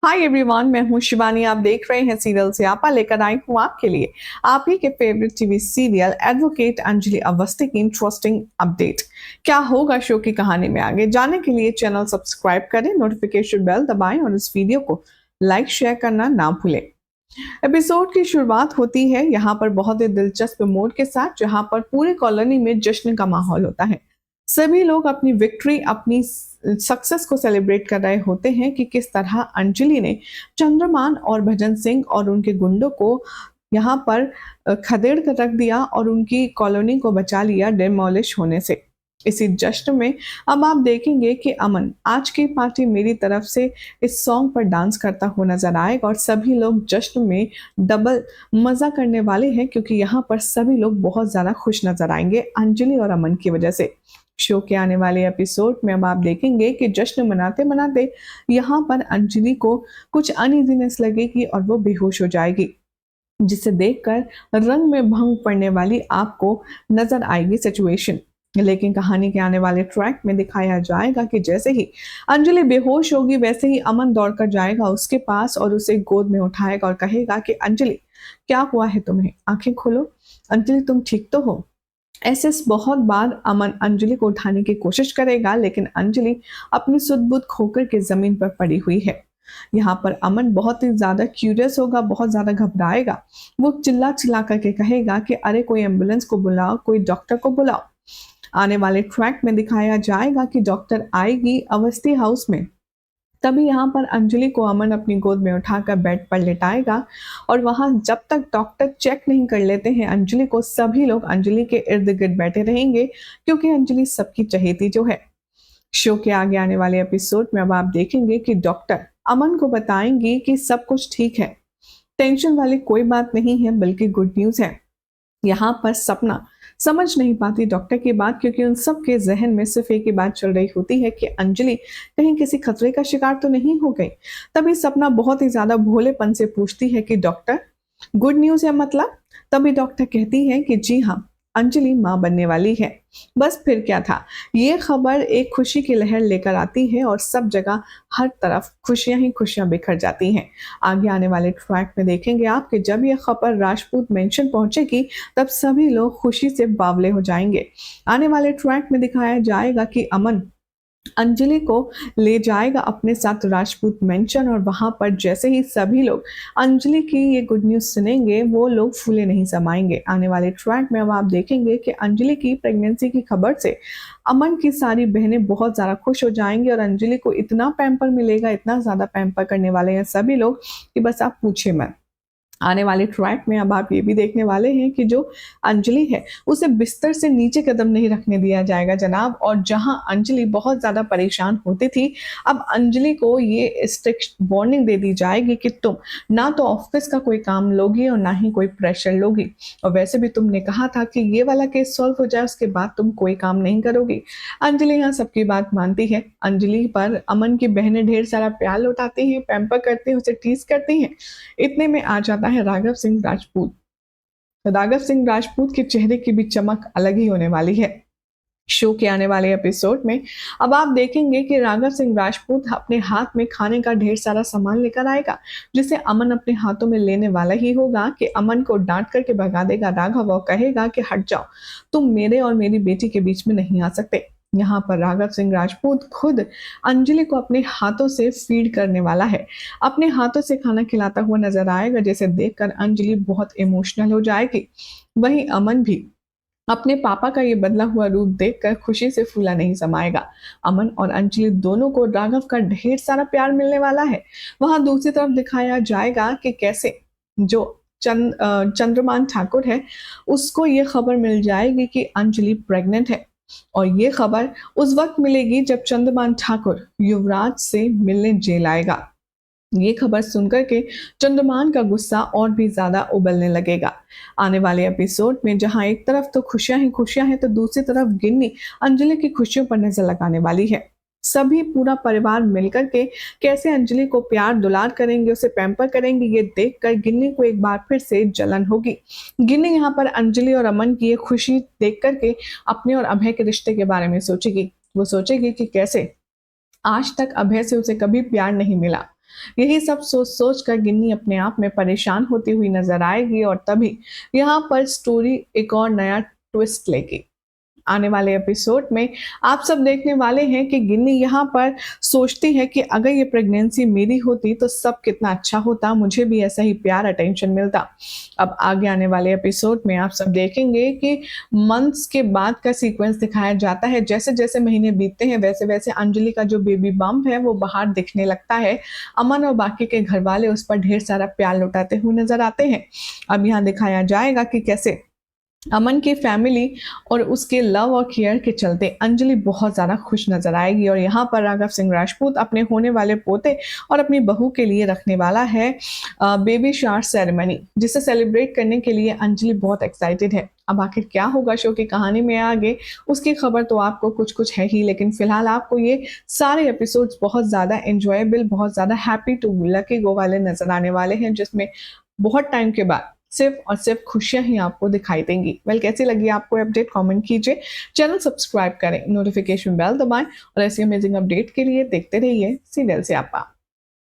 Hi everyone, मैं हूं शिवानी। आप देख रहे हैं सीरियल से आपा, लेकर आई हूं आपके लिए आप ही के favourite TV serial advocate Anjali Awasthi की इंटरेस्टिंग अपडेट। क्या होगा शो की कहानी में, आगे जानने के लिए चैनल सब्सक्राइब करें, नोटिफिकेशन बेल दबाएं और इस वीडियो को लाइक शेयर करना ना भूलें। एपिसोड की शुरुआत होती है यहाँ पर बहुत ही दिलचस्प मोड़ के साथ, जहाँ पर पूरी कॉलोनी में जश्न का माहौल होता है। सभी लोग अपनी विक्ट्री, अपनी सक्सेस को सेलिब्रेट कर रहे होते हैं कि किस तरह अंजलि ने चंद्रमान और भजन सिंह और उनके गुंडों को यहाँ पर खदेड़ कर रख दिया और उनकी कॉलोनी को बचा लिया डिमोलिश होने से। इसी जश्न में अब आप देखेंगे कि अमन आज की पार्टी मेरी तरफ से इस सॉन्ग पर डांस करता हुआ नजर आएगा और सभी लोग जश्न में डबल मजा करने वाले हैं, क्योंकि यहाँ पर सभी लोग बहुत ज्यादा खुश नजर आएंगे अंजलि और अमन की वजह से। शो के आने वाले एपिसोड में अब आप देखेंगे कि जश्न मनाते मनाते यहाँ पर अंजलि को कुछ अनइजीनेस लगेगी और वो बेहोश हो जाएगी, जिसे देखकर रंग में भंग पड़ने वाली आपको नजर आएगी सिचुएशन। लेकिन कहानी के आने वाले ट्रैक में दिखाया जाएगा कि जैसे ही अंजलि बेहोश होगी, वैसे ही अमन दौड़कर जाएगा उसके पास और उसे गोद में उठाएगा और कहेगा कि अंजलि, क्या हुआ है तुम्हें? आंखें खोलो। अंजलि, तुम ठीक तो हो? ऐसे बहुत बार अमन अंजलि को उठाने की कोशिश करेगा, लेकिन अंजलि अपनी सुध-बुध खोकर के जमीन पर पड़ी हुई है। यहाँ पर अमन बहुत ही ज्यादा क्यूरियस होगा, बहुत ज्यादा घबराएगा। वो चिल्ला चिल्ला करके कहेगा कि अरे कोई एम्बुलेंस को बुलाओ, कोई डॉक्टर को बुलाओ। आने वाले ट्रैक में दिखाया जाएगा कि डॉक्टर आएगी अवस्थी हाउस में। तभी यहाँ पर अंजलि को अमन अपनी गोद में उठाकर बेड पर लिटाएगा और वहां जब तक डॉक्टर चेक नहीं कर लेते हैं अंजलि को, सभी लोग अंजलि के इर्द गिर्द बैठे रहेंगे, क्योंकि अंजलि सबकी चहेती जो है। शो के आगे आने वाले एपिसोड में अब आप देखेंगे कि डॉक्टर अमन को बताएंगी कि सब कुछ ठीक है, टेंशन वाली कोई बात नहीं है, बल्कि गुड न्यूज है। यहाँ पर सपना समझ नहीं पाती डॉक्टर की बात, क्योंकि उन सब के जहन में सिर्फ एक ही बात चल रही होती है कि अंजलि कहीं किसी खतरे का शिकार तो नहीं हो गई। तभी सपना बहुत ही ज्यादा भोलेपन से पूछती है कि डॉक्टर, गुड न्यूज है मतलब? तभी डॉक्टर कहती है कि जी हाँ, अंजलि माँ बनने वाली है। बस फिर क्या था, ये खबर एक खुशी की लहर लेकर आती है और सब जगह हर तरफ खुशियां ही खुशियां बिखर जाती हैं। आगे आने वाले ट्रैक में देखेंगे आप कि जब ये खबर राजपूत मेंशन पहुंचेगी, तब सभी लोग खुशी से बावले हो जाएंगे। आने वाले ट्रैक में दिखाया जाएगा कि अमन अंजलि को ले जाएगा अपने साथ राजपूत मेंशन, और वहां पर जैसे ही सभी लोग अंजलि की ये गुड न्यूज सुनेंगे, वो लोग फूले नहीं समाएंगे। आने वाले ट्रैक में अब आप देखेंगे कि अंजलि की प्रेगनेंसी की खबर से अमन की सारी बहनें बहुत ज्यादा खुश हो जाएंगी और अंजलि को इतना पैम्पर मिलेगा, इतना ज्यादा पैम्पर करने वाले हैं सभी लोग कि बस आप पूछे मत। आने वाले ट्रैक में अब आप ये भी देखने वाले हैं कि जो अंजलि है, उसे बिस्तर से नीचे कदम नहीं रखने दिया जाएगा जनाब। और जहां अंजलि बहुत ज्यादा परेशान होती थी, अब अंजलि को ये स्ट्रिक्ट वार्निंग दे दी जाएगी कि तुम ना तो ऑफिस का कोई काम लोगी और ना ही कोई प्रेशर लोगी, और वैसे भी तुमने कहा था कि ये वाला केस सॉल्व हो जाए उसके बाद तुम कोई काम नहीं करोगी। अंजलि यहाँ सबकी बात मानती है। अंजलि पर अमन की बहनें ढेर सारा प्यार लौटाती हैं, पैम्पर करती हैं, उसे टीज करती हैं। इतने में आ जाता है राघव सिंह राजपूत। राघव सिंह राजपूत के चेहरे की भी चमक अलग ही होने वाली है। शो के आने वाले एपिसोड में अब आप देखेंगे कि राघव सिंह राजपूत अपने हाथ में खाने का ढेर सारा सामान लेकर आएगा, जिसे अमन अपने हाथों में लेने वाला ही होगा कि अमन को डांट करके भगा देगा राघव और कहेगा कि हट जाओ, तुम मेरे और मेरी बेटी के बीच में नहीं आ सकते। यहाँ पर राघव सिंह राजपूत खुद अंजलि को अपने हाथों से फीड करने वाला है, अपने हाथों से खाना खिलाता हुआ नजर आएगा, जिसे देखकर अंजलि बहुत इमोशनल हो जाएगी। वहीं अमन भी अपने पापा का ये बदला हुआ रूप देखकर खुशी से फूला नहीं समाएगा। अमन और अंजलि दोनों को राघव का ढेर सारा प्यार मिलने वाला है। वहां दूसरी तरफ दिखाया जाएगा कि कैसे जो चंद्रमान ठाकुर है, उसको ये खबर मिल जाएगी कि अंजलि प्रेग्नेंट है, और ये खबर उस वक्त मिलेगी जब चंद्रमान ठाकुर युवराज से मिलने जेल आएगा। ये खबर सुनकर के चंद्रमान का गुस्सा और भी ज्यादा उबलने लगेगा। आने वाले एपिसोड में जहां एक तरफ तो खुशियां ही खुशियां हैं, तो दूसरी तरफ गिन्नी अंजलि की खुशियों पर नजर लगाने वाली है। सभी पूरा परिवार मिलकर के कैसे अंजलि को प्यार दुलार करेंगे, उसे पैम्पर करेंगे, ये देखकर गिन्नी को एक बार फिर से जलन होगी। गिन्नी यहाँ पर अंजलि और अमन की ये खुशी देख करके अपने और अभय के रिश्ते के बारे में सोचेगी। वो सोचेगी कि कैसे आज तक अभय से उसे कभी प्यार नहीं मिला, यही सब सोच सोच कर गिन्नी अपने आप में परेशान होती हुई नजर आएगी और तभी यहाँ पर स्टोरी एक और नया ट्विस्ट लेगी। आने वाले एपिसोड में आप सब देखने वाले हैं कि गिन्नी यहाँ पर सोचती है कि अगर ये प्रेगनेंसी मेरी होती तो सब कितना अच्छा होता, मुझे भी ऐसा ही प्यार अटेंशन मिलता। अब आगे आने वाले एपिसोड में आप सब देखेंगे कि मंथ्स के बाद का सीक्वेंस दिखाया जाता है। जैसे जैसे महीने बीतते हैं वैसे वैसे अंजलि का जो बेबी बम्प है वो बाहर दिखने लगता है। अमन और बाकी के घर वाले उस पर ढेर सारा प्यार लुटाते हुए नजर आते हैं। अब यहाँ दिखाया जाएगा कि कैसे अमन की फैमिली और उसके लव और केयर के चलते अंजलि बहुत ज़्यादा खुश नजर आएगी और यहाँ पर राघव सिंह राजपूत अपने होने वाले पोते और अपनी बहू के लिए रखने वाला है बेबी शावर सेरेमनी, जिसे सेलिब्रेट करने के लिए अंजलि बहुत एक्साइटेड है। अब आखिर क्या होगा शो की कहानी में आगे, उसकी खबर तो आपको कुछ कुछ है ही, लेकिन फिलहाल आपको ये सारे एपिसोड्स बहुत ज़्यादा एंजॉयबल, बहुत ज़्यादा हैप्पी टू लकी गो वाले नजर आने वाले हैं, जिसमें बहुत टाइम के बाद सिर्फ और सिर्फ खुशियां ही आपको दिखाई देंगी। कैसी लगी आपको अपडेट, कमेंट कीजिए, चैनल सब्सक्राइब करें, नोटिफिकेशन बेल दबाएं और ऐसी अमेजिंग अपडेट के लिए देखते रहिए सीरियल से आपा।